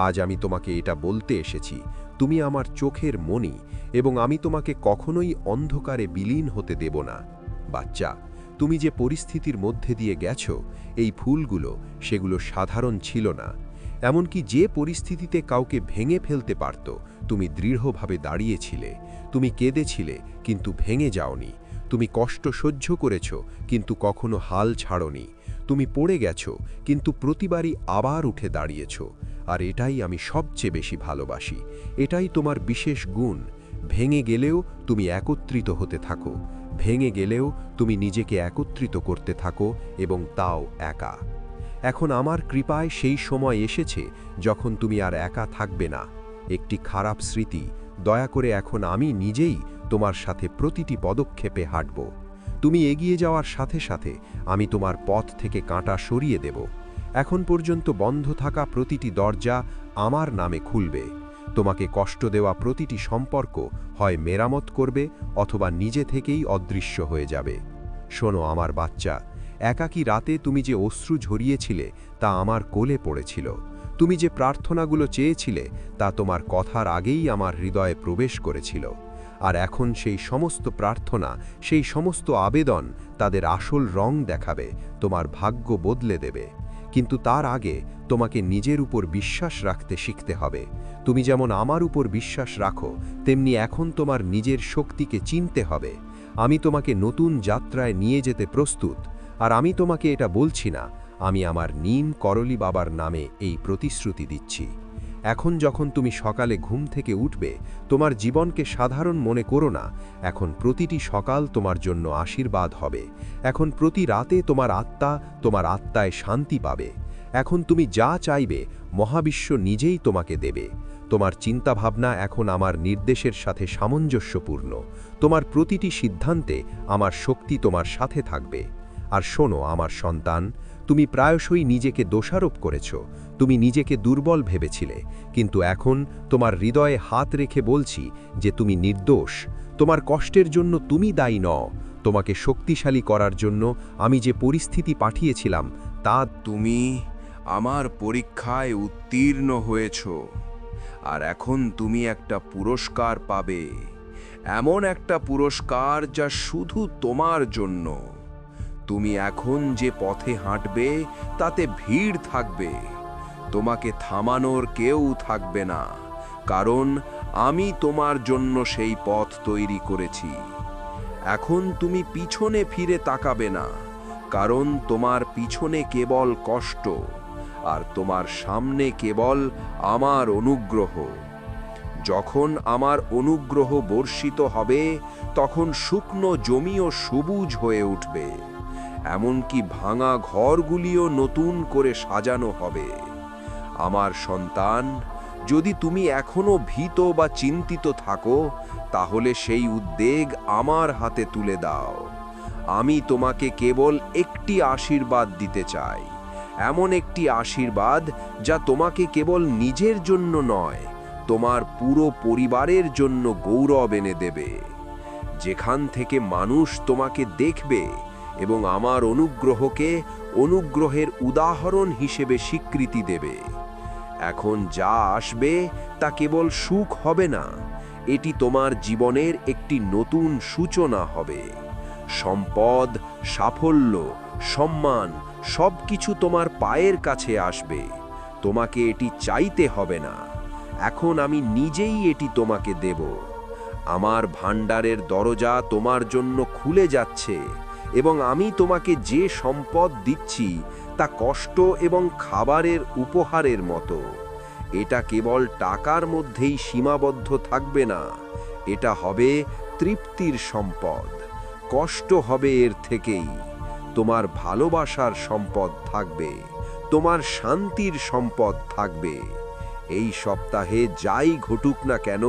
আজ আমি তোমাকে এটা বলতে এসেছি, তুমি আমার চোখের মণি, এবং আমি তোমাকে কখনোই অন্ধকারে বিলীন হতে দেব না। বাচ্চা, তুমি যে পরিস্থিতির মধ্যে দিয়ে গেছো, এই ফুলগুলো সেগুলো সাধারণ ছিল না। এমনকি যে পরিস্থিতিতে কাউকে ভেঙে ফেলতে পারত, তুমি দৃঢ়ভাবে দাঁড়িয়েছিলে। তুমি কেঁদেছিলে, কিন্তু ভেঙে যাওনি। তুমি কষ্ট সহ্য করেছ, কিন্তু কখনো হাল ছাড়নি। তুমি পড়ে গেছো, কিন্তু প্রতিবারই আবার উঠে দাঁড়িয়েছ। আর এটাই আমি সবচেয়ে বেশি ভালোবাসি। এটাই তোমার বিশেষ গুণ। ভেঙে গেলেও তুমি একত্রিত হতে থাকো, ভেঙে গেলেও তুমি নিজেকে একত্রিত করতে থাকো, এবং তাও একা। এখন আমার কৃপায় সেই সময় এসেছে যখন তুমি আর একা থাকবে না। একটি খারাপ স্মৃতি, দয়া করে এখন আমি নিজেই তোমার সাথে প্রতিটি পদক্ষেপে হাঁটব। তুমি এগিয়ে যাওয়ার সাথে সাথে আমি তোমার পথ থেকে কাঁটা সরিয়ে দেব। এখন পর্যন্ত বন্ধ থাকা প্রতিটি দরজা আমার নামে খুলবে। তোমাকে কষ্ট দেওয়া প্রতিটি সম্পর্ক হয় মেরামত করবে অথবা নিজে থেকেই অদৃশ্য হয়ে যাবে। শোনো আমার বাচ্চা, একাকী রাতে তুমি যে অশ্রু ঝরিয়েছিলে তা আমার কোলে পড়েছিল। তুমি যে প্রার্থনাগুলো চেয়েছিলে তা তোমার কথার আগেই আমার হৃদয়ে প্রবেশ করেছিল। আর এখন সেই সমস্ত প্রার্থনা, সেই সমস্ত আবেদন তাদের আসল রং দেখাবে, তোমার ভাগ্য বদলে দেবে। কিন্তু তার আগে তোমাকে নিজের উপর বিশ্বাস রাখতে শিখতে হবে। তুমি যেমন আমার উপর বিশ্বাস রাখো, তেমনি এখন তোমার নিজের শক্তিকে চিনতে হবে। আমি তোমাকে নতুন যাত্রায় নিয়ে যেতে প্রস্তুত। আর আমি তোমাকে এটা বলছি না, আমি আমার নিম করলি বাবার নামে এই প্রতিশ্রুতি দিচ্ছি। এখন যখন তুমি সকালে ঘুম থেকে উঠবে, তোমার জীবনকে সাধারণ মনে করো না। এখন প্রতিটি সকাল তোমার জন্য আশীর্বাদ হবে। এখন প্রতি রাতে তোমার আত্মায় শান্তি পাবে। এখন তুমি যা চাইবে মহাবিশ্ব নিজেই তোমাকে দেবে। তোমার চিন্তাভাবনা এখন আমার নির্দেশের সাথে সামঞ্জস্যপূর্ণ। তোমার প্রতিটি সিদ্ধান্তে আমার শক্তি তোমার সাথে থাকবে। আর শোনো আমার সন্তান, তুমি প্রায়শই নিজেকে দোষারোপ করেছ। তুমি নিজেকে দুর্বল ভেবেছিলে, কিন্তু এখন তোমার হৃদয়ে হাত রেখে বলছি যে তুমি নির্দোষ। তোমার কষ্টের জন্য তুমি দায়ী নও। তোমাকে শক্তিশালী করার জন্য আমি যে পরিস্থিতি পাঠিয়েছিলাম তা তুমি আমার পরীক্ষায় উত্তীর্ণ হয়েছ, আর এখন তুমি একটা পুরস্কার পাবে, এমন একটা পুরস্কার যা শুধু তোমার জন্য। তুমি এখন যে পথে হাঁটবে তাতে ভিড় থাকবে, তোমাকে থামানোর কেউ থাকবে না, কারণ আমি তোমার জন্য সেই পথ তৈরি করেছি। এখন তুমি পিছনে ফিরে তাকাবে না, কারণ তোমার পিছনে কেবল কষ্ট, আর তোমার সামনে কেবল আমার অনুগ্রহ। যখন আমার অনুগ্রহ বর্ষিত হবে, তখন শুকনো জমিও সবুজ হয়ে উঠবে, এমনকি ভাঙা ঘরগুলিও নতুন করে সাজানো হবে। আমার সন্তান, যদি তুমি এখনো ভীত বা চিন্তিত থাকো, তাহলে সেই উদ্বেগ আমার হাতে তুলে দাও। আমি তোমাকে কেবল একটি আশীর্বাদ দিতে চাই, এমন একটি আশীর্বাদ যা তোমাকে কেবল নিজের জন্য নয়, তোমার পুরো পরিবারের জন্য গৌরব এনে দেবে। যেখান থেকে মানুষ তোমাকে দেখবে এবং আমার অনুগ্রহকে অনুগ্রহের উদাহরণ হিসেবে স্বীকৃতি দেবে। এখন যা আসবে তা কেবল সুখ হবে না, এটি তোমার জীবনের একটি নতুন সূচনা হবে। সম্পদ, সাফল্য, সম্মান সবকিছু তোমার পায়ের কাছে আসবে, তোমাকে এটি চাইতে হবে না। এখন আমি নিজেই এটি তোমাকে দেব। আমার ভাণ্ডারের দরজা তোমার জন্য খুলে যাচ্ছে, এবং আমি তোমাকে যে সম্পদ দিচ্ছি তা কষ্ট এবং খাবারের উপহারের মতো। এটা কেবল টাকার মধ্যেই সীমাবদ্ধ থাকবে না, এটা হবে তৃপ্তির সম্পদ। কষ্ট হবে এর থেকেই। তোমার ভালোবাসার সম্পদ থাকবে, তোমার শান্তির সম্পদ থাকবে। এই সপ্তাহে যাই ঘটুক না কেন,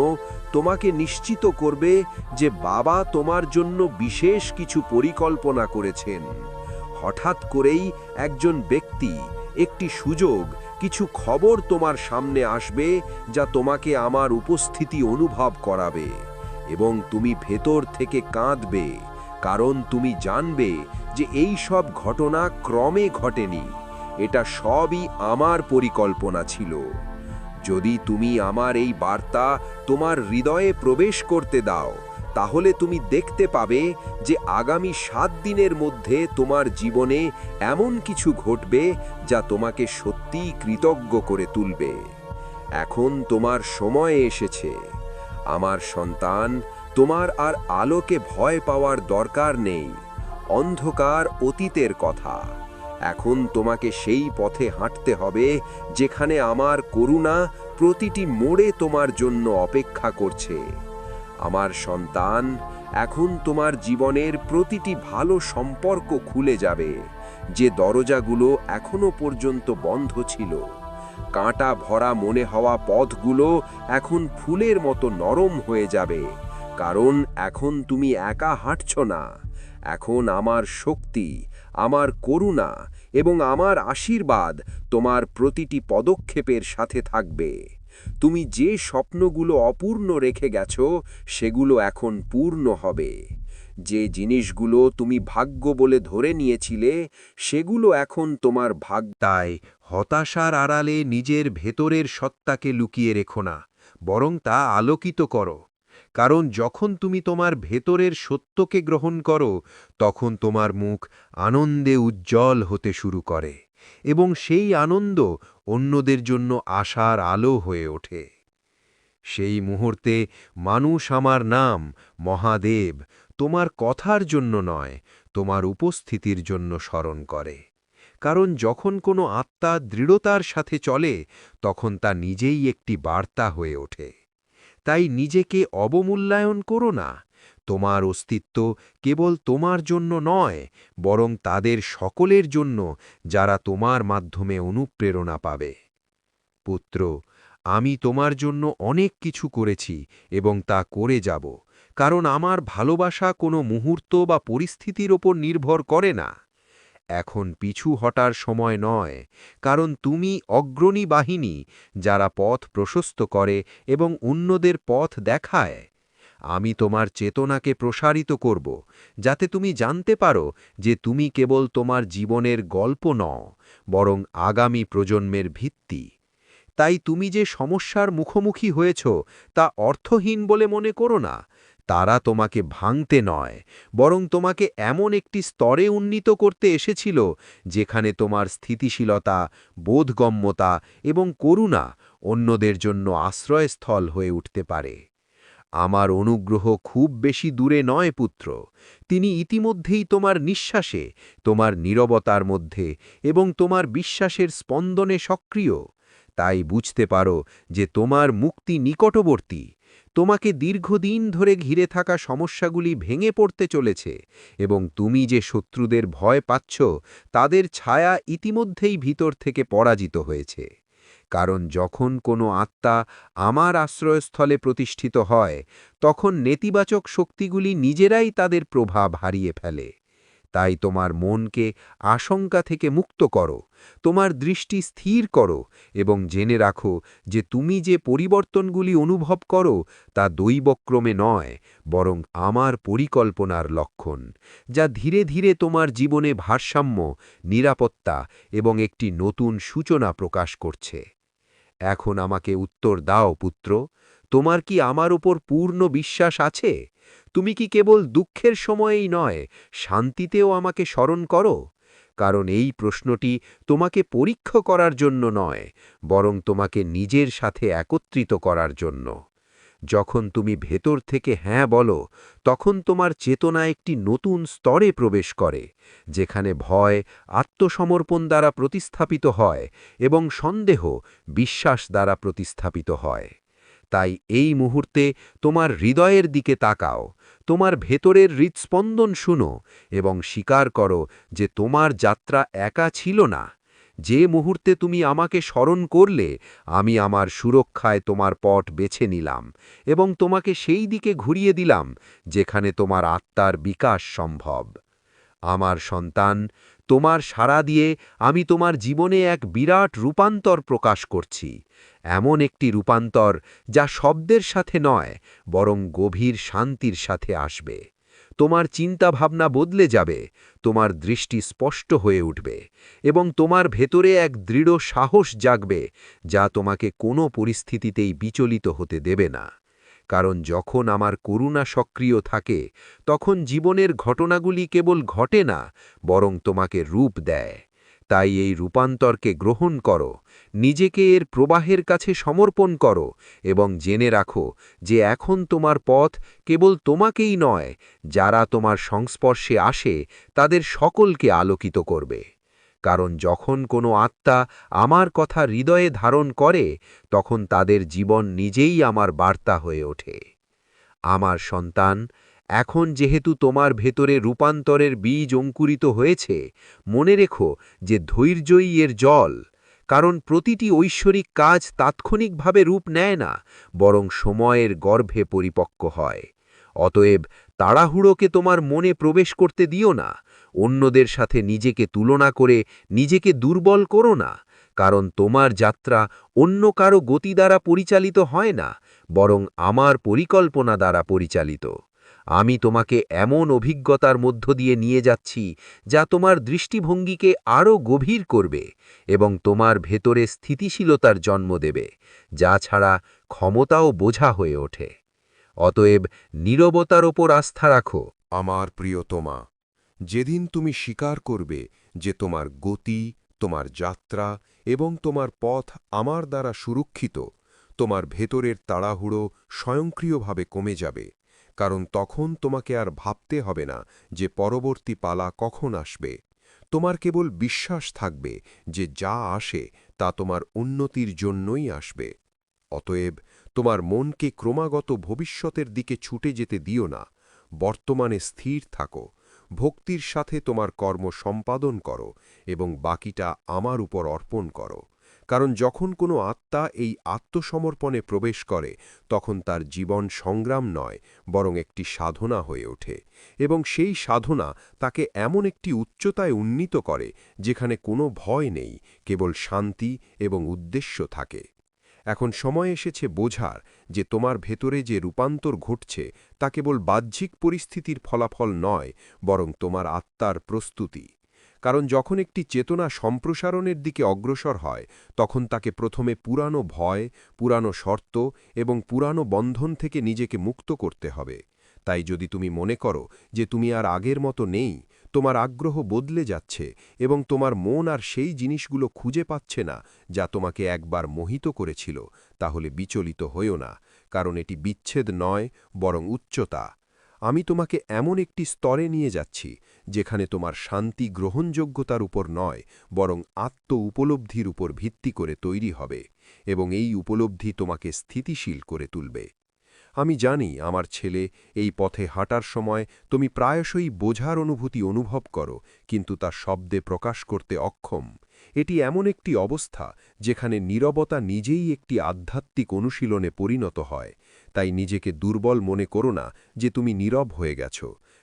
তোমাকে নিশ্চিত করবে যে বাবা তোমার জন্য বিশেষ কিছু পরিকল্পনা করেছেন। হঠাৎ করেই একজন ব্যক্তি, একটি সুযোগ, কিছু খবর তোমার সামনে আসবে যা তোমাকে আমার উপস্থিতি অনুভব করাবে, এবং তুমি ভেতর থেকে কাঁদবে, কারণ তুমি জানবে যে এই সব ঘটনা ক্রমে ঘটেনি, এটা সবই আমার পরিকল্পনা ছিল। যদি তুমি আমার এই বার্তা তোমার হৃদয়ে প্রবেশ করতে দাও, তাহলে তুমি দেখতে পাবে যে আগামী 7 দিনের মধ্যে তোমার জীবনে এমন কিছু ঘটবে যা তোমাকে সত্যিই কৃতজ্ঞ করে তুলবে। এখন তোমার সময় এসেছে। আমার সন্তান, তোমার আর আলোকে ভয় পাওয়ার দরকার নেই। অন্ধকার অতীতের কথা। এখন তোমাকে সেই পথে হাঁটতে হবে যেখানে আমার করুণা প্রতিটি মোড়ে তোমার জন্য অপেক্ষা করছে। আমার সন্তান, এখন তোমার জীবনের প্রতিটি ভালো সম্পর্ক খুলে যাবে, যে দরজাগুলো এখনো পর্যন্ত বন্ধ ছিল। কাঁটা ভরা মনে হওয়া পথগুলো এখন ফুলের মতো নরম হয়ে যাবে, কারণ এখন তুমি একা হাঁটছ না। এখন আমার শক্তি, আমার করুণা এবং আমার আশীর্বাদ তোমার প্রতিটি পদক্ষেপের সাথে থাকবে। তুমি যে স্বপ্নগুলো অপূর্ণ রেখে গেছো, সেগুলো এখন পূর্ণ হবে। যে জিনিসগুলো তুমি ভাগ্য বলে ধরে নিয়েছিলে, সেগুলো এখন তোমার ভাগ্য। তাই হতাশার আড়ালে নিজের ভেতরের সত্তাকে লুকিয়ে রেখো না, বরং তা আলোকিত করো। কারণ যখন তুমি তোমার ভেতরের সত্যকে গ্রহণ করো, তখন তোমার মুখ আনন্দে উজ্জ্বল হতে শুরু করে, এবং সেই আনন্দ অন্যদের জন্য আশার আলো হয়ে ওঠে। সেই মুহূর্তে মানুষ আমার নাম মহাদেব তোমার কথার জন্য নয়, তোমার উপস্থিতির জন্য স্মরণ করে। কারণ যখন কোনো আত্মা দৃঢ়তার সাথে চলে, তখন তা নিজেই একটি বার্তা হয়ে ওঠে। তাই নিজেকে অবমূল্যায়ন করো না। তোমার অস্তিত্ব কেবল তোমার জন্য নয়, বরং তাদের সকলের জন্য যারা তোমার মাধ্যমে অনুপ্রেরণা পাবে। পুত্র, আমি তোমার জন্য অনেক কিছু করেছি এবং তা করে যাব, কারণ আমার ভালোবাসা কোনো মুহূর্ত বা পরিস্থিতির ওপর নির্ভর করে না। এখন পিছু হটার সময় নয়, কারণ তুমি অগ্রণী বাহিনী, যারা পথ প্রশস্ত করে এবং অন্যদের পথ দেখায়। আমি তোমার চেতনাকে প্রসারিত করব, যাতে তুমি জানতে পারো যে তুমি কেবল তোমার জীবনের গল্প নও, বরং আগামী প্রজন্মের ভিত্তি। তাই তুমি যে সমস্যার মুখোমুখি হয়েছ তা অর্থহীন বলে মনে করো না। তারা তোমাকে ভাঙতে নয়, বরং তোমাকে এমন একটি স্তরে উন্নীত করতে এসেছিল যেখানে তোমার স্থিতিশীলতা, বোধগম্যতা এবং করুণা অন্যদের জন্য আশ্রয়স্থল হয়ে উঠতে পারে। আমার অনুগ্রহ খুব বেশি দূরে নয় পুত্র, তিনি ইতিমধ্যেই তোমার নিঃশ্বাসে, তোমার নীরবতার মধ্যে এবং তোমার বিশ্বাসের স্পন্দনে সক্রিয়। তাই বুঝতে পারো যে তোমার মুক্তি নিকটবর্তী। তোমাকে দীর্ঘদিন ধরে ঘিরে থাকা সমস্যাগুলি ভেঙে পড়তে চলেছে এবং তুমি যে শত্রুদের ভয় পাচ্ছ তাদের ছায়া ইতিমধ্যেই ভিতর থেকে পরাজিত হয়েছে। কারণ যখন কোনো আত্মা আমার আশ্রয়স্থলে প্রতিষ্ঠিত হয়, তখন নেতিবাচক শক্তিগুলি নিজেরাই তাদের প্রভাব হারিয়ে ফেলে। তাই তোমার মনকে আশঙ্কা থেকে মুক্ত করো, তোমার দৃষ্টি স্থির করো এবং জেনে রাখো যে তুমি যে পরিবর্তনগুলি অনুভব করো তা দৈবক্রমে নয়, বরং আমার পরিকল্পনার লক্ষণ, যা ধীরে ধীরে তোমার জীবনে ভারসাম্য, নিরাপত্তা এবং একটি নতুন সূচনা প্রকাশ করছে। এখন আমাকে উত্তর দাও পুত্র, তোমার কি আমার উপর পূর্ণ বিশ্বাস আছে? তুমি কি কেবল দুঃখের সময়েই নয়, শান্তিতেও আমাকে স্মরণ করো? কারণ এই প্রশ্নটি তোমাকে পরীক্ষা করার জন্য নয়, বরং তোমাকে নিজের সাথে একত্রিত করার জন্য। যখন তুমি ভেতর থেকে হ্যাঁ বলো, তখন তোমার চেতনা একটি নতুন স্তরে প্রবেশ করে, যেখানে ভয় আত্মসমর্পণ দ্বারা প্রতিস্থাপিত হয় এবং সন্দেহ বিশ্বাস দ্বারা প্রতিস্থাপিত হয়। তাই এই মুহূর্তে তোমার হৃদয়ের দিকে তাকাও, তোমার ভেতরের হৃৎস্পন্দন শুনো এবং স্বীকার করো যে তোমার যাত্রা একা ছিল না। যে মুহূর্তে তুমি আমাকে স্মরণ করলে, আমি আমার সুরক্ষায় তোমার পথ বেছে নিলাম এবং তোমাকে সেই দিকে ঘুরিয়ে দিলাম যেখানে তোমার আত্মার বিকাশ সম্ভব। আমার সন্তান, তোমার সাড়া দিয়ে আমি তোমার জীবনে এক বিরাট রূপান্তর প্রকাশ করছি, এমন একটি রূপান্তর যা শব্দের সাথে নয়, বরং গভীর শান্তির সাথে আসবে। তোমার চিন্তাভাবনা বদলে যাবে, তোমার দৃষ্টি স্পষ্ট হয়ে উঠবে এবং তোমার ভেতরে এক দৃঢ় সাহস জাগবে যা তোমাকে কোনো পরিস্থিতিতেই বিচলিত হতে দেবে না। কারণ যখন আমার করুণা সক্রিয় থাকে, তখন জীবনের ঘটনাগুলি কেবল ঘটে না, বরং তোমাকে রূপ দেয়। তাই এই রূপান্তরকে গ্রহণ করো, নিজেকে এর প্রবাহের কাছে সমর্পণ করো এবং জেনে রাখো যে এখন তোমার পথ কেবল তোমাকেই নয়, যারা তোমার সংস্পর্শে আসে তাদের সকলকে আলোকিত করবে। কারণ যখন কোনো আত্মা আমার কথা হৃদয়ে ধারণ করে, তখন তাদের জীবন নিজেই আমার বার্তা হয়ে ওঠে। আমার সন্তান, এখন যেহেতু তোমার ভেতরে রূপান্তরের বীজ অঙ্কুরিত হয়েছে, মনে রেখো যে ধৈর্যই এর জল। কারণ প্রতিটি ঐশ্বরিক কাজ তাৎক্ষণিকভাবে রূপ নেয় না, বরং সময়ের গর্ভে পরিপক্ক হয়। অতএব তাড়াহুড়োকে তোমার মনে প্রবেশ করতে দিও না, অন্যদের সাথে নিজেকে তুলনা করে নিজেকে দুর্বল করো না। কারণ তোমার যাত্রা অন্য কারো গতি দ্বারা পরিচালিত হয় না, বরং আমার পরিকল্পনা দ্বারা পরিচালিত। আমি তোমাকে এমন অভিজ্ঞতার মধ্য দিয়ে নিয়ে যাচ্ছি যা তোমার দৃষ্টিভঙ্গিকে আরও গভীর করবে এবং তোমার ভেতরে স্থিতিশীলতার জন্ম দেবে, যা ছাড়া ক্ষমতাও বোঝা হয়ে ওঠে। অতএব নীরবতার ওপর আস্থা রাখো। আমার প্রিয়তমা, যেদিন তুমি স্বীকার করবে যে তোমার গতি, তোমার যাত্রা এবং তোমার পথ আমার দ্বারা সুরক্ষিত, তোমার ভেতরের তাড়াহুড়ো স্বয়ংক্রিয়ভাবে কমে যাবে। কারণ তখন তোমাকে আর ভাবতে হবে না যে পরবর্তী পালা কখন আসবে। তোমার কেবল বিশ্বাস থাকবে যে যা আসে তা তোমার উন্নতির জন্যই আসবে। অতএব তোমার মনকে ক্রমাগত ভবিষ্যতের দিকে ছুটে যেতে দিও না, বর্তমানে স্থির থাকো, ভক্তির সাথে তোমার কর্ম সম্পাদন করো এবং বাকিটা আমার উপর অর্পণ করো। কারণ যখন কোনো আত্মা এই আত্মসমর্পণে প্রবেশ করে, তখন তার জীবন সংগ্রাম নয়, বরং একটি সাধনা হয়ে ওঠে এবং সেই সাধনা তাকে এমন একটি উচ্চতায় উন্নীত করে যেখানে কোনো ভয় নেই, কেবল শান্তি এবং উদ্দেশ্য থাকে। এখন সময় এসেছে বোঝার যে তোমার ভেতরে যে রূপান্তর ঘটছে তা কেবল বাহ্যিক পরিস্থিতির ফলাফল নয়, বরং তোমার আত্মার প্রস্তুতি। কারণ যখন একটি চেতনা সম্প্রসারণের দিকে অগ্রসর হয়, তখন তাকে প্রথমে পুরানো ভয়, পুরানো শর্ত এবং পুরানো বন্ধন থেকে নিজেকে মুক্ত করতে হবে। তাই যদি তুমি মনে করো যে তুমি আর আগের মতো নেই, তোমার আগ্রহ বদলে যাচ্ছে এবং তোমার মন আর সেই জিনিসগুলো খুঁজে পাচ্ছে না যা তোমাকে একবার মোহিত করেছিল, তাহলে বিচলিত হইও না, কারণ এটি বিচ্ছেদ নয়, বরং উচ্চতা। আমি তোমাকে এমন একটি স্তরে নিয়ে যাচ্ছি যেখানে তোমার শান্তি গ্রহণযোগ্যতার উপর নয়, বরং আত্ম উপলব্ধির উপর ভিত্তি করে তৈরি হবে, এবং এই উপলব্ধি তোমাকে স্থিতিশীল করে তুলবে। আমি জানি আমার ছেলে, এই পথে হাঁটার সময় তুমি প্রায়শই বোঝার অনুভূতি অনুভব করো, কিন্তু তা শব্দে প্রকাশ করতে অক্ষম। এটি এমন একটি অবস্থা যেখানে নীরবতা নিজেই একটি আধ্যাত্মিক অনুশীলনে পরিণত হয়। তাই নিজেকে দুর্বল মনে করো না যে তুমি নীরব হয়ে গেছ,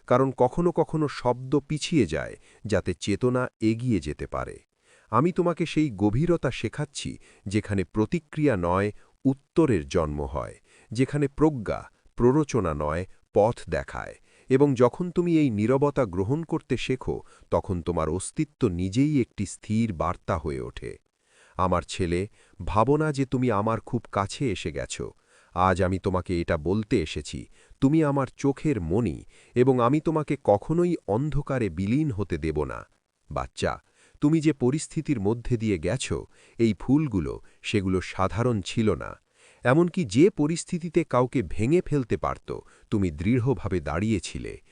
কারণ কখনো কখনো শব্দ পিছিয়ে যায় যাতে চেতনা এগিয়ে যেতে পারে। আমি তোমাকে সেই গভীরতা শেখাচ্ছি যেখানে প্রতিক্রিয়া নয়, উত্তরের জন্ম হয়, যেখানে প্রজ্ঞা প্ররোচনা নয়, পথ দেখায়। এবং যখন তুমি এই নীরবতা গ্রহণ করতে শেখো, তখন তোমার অস্তিত্ব নিজেই একটি স্থির বার্তা হয়ে ওঠে। আমার ছেলে, ভাবনা যে তুমি আমার খুব কাছে এসে গেছ। আজ আমি তোমাকে এটা বলতে এসেছি, তুমি আমার চোখের মণি, এবং আমি তোমাকে কখনোই অন্ধকারে বিলীন হতে দেব না। বাচ্চা, তুমি যে পরিস্থিতির মধ্যে দিয়ে গেছ, এই ফুলগুলো সেগুলো সাধারণ ছিল না। এমনকি যে পরিস্থিতিতে কাউকে ভেঙে ফেলতে পারত, তুমি দৃঢ়ভাবে দাঁড়িয়েছিলে।